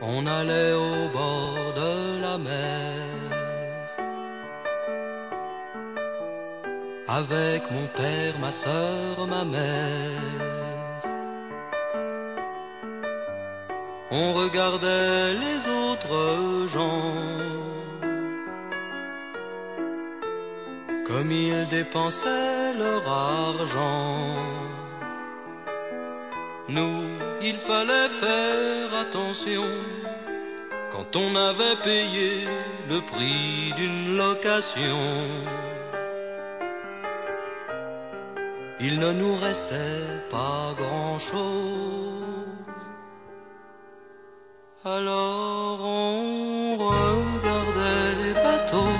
On allait au bord de la mer avec mon père, ma sœur, ma mère. On regardait les autres gens comme ils dépensaient leur argent. Nous, il fallait faire attention quand on avait payé le prix d'une location. Il ne nous restait pas grand-chose. Alors on regardait les bateaux,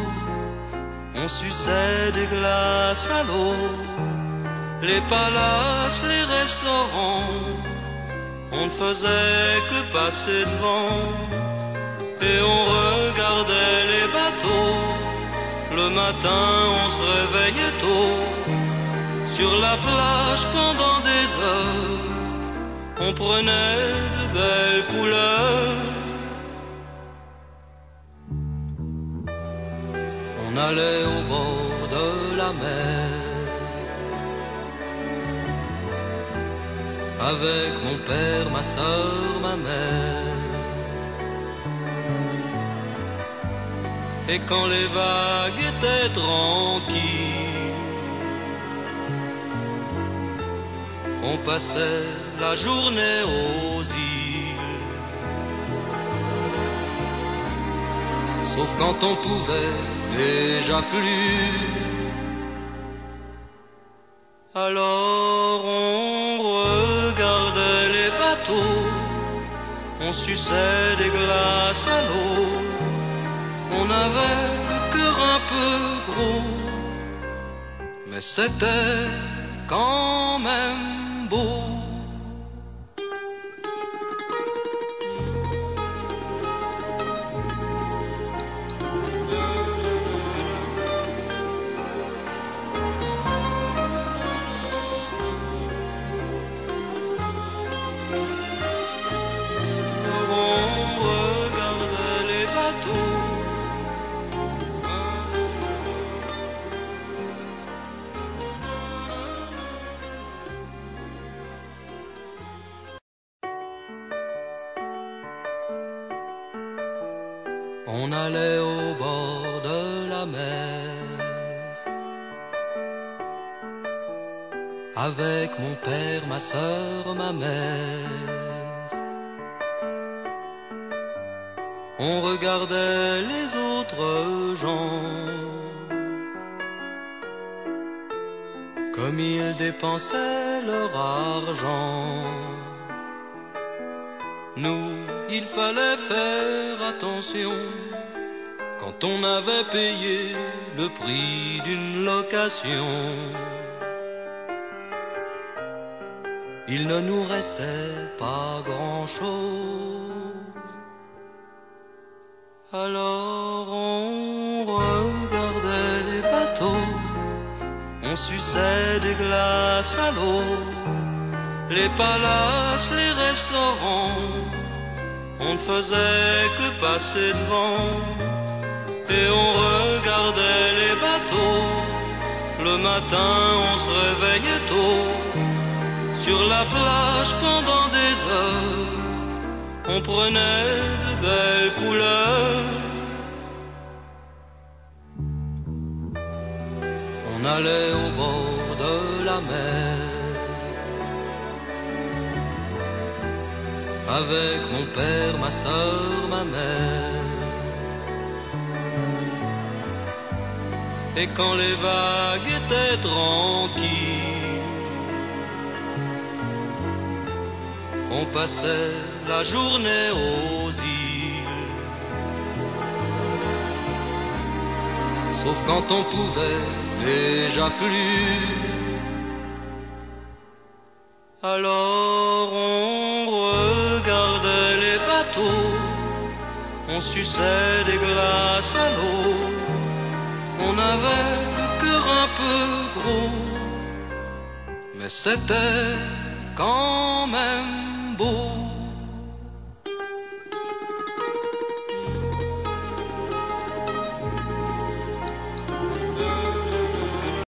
on suçait des glaces à l'eau, les palaces, les restaurants, on ne faisait que passer devant. Et on regardait les bateaux, le matin on se réveillait tôt. Sur la plage pendant des heures, on prenait de belles couleurs. On allait au bord de la mer avec mon père, ma sœur, ma mère. Et quand les vagues étaient tranquilles, on passait la journée aux îles. Sauf quand on pouvait déjà plus. Alors on regardait les bateaux, on suçait des glaces à l'eau. On avait le cœur un peu gros, mais c'était quand même beau. On allait au bord de la mer avec mon père, ma sœur, ma mère. On regardait les autres gens comme ils dépensaient leur argent. Nous, il fallait faire attention quand on avait payé le prix d'une location. Il ne nous restait pas grand-chose. Alors on regardait les bateaux, on suçait des glaces à l'eau, les palaces, les restaurants, on ne faisait que passer devant. Et on regardait les bateaux, le matin on se réveillait tôt. Sur la plage pendant des heures, on prenait de belles couleurs. On allait au bord de la mer avec mon père, ma sœur, ma mère. Et quand les vagues étaient tranquilles, on passait la journée aux îles. Sauf quand on pouvait déjà plus. Alors on regardait les bateaux, on suçait des glaces à l'eau. On avait le cœur un peu gros, mais c'était quand même beau.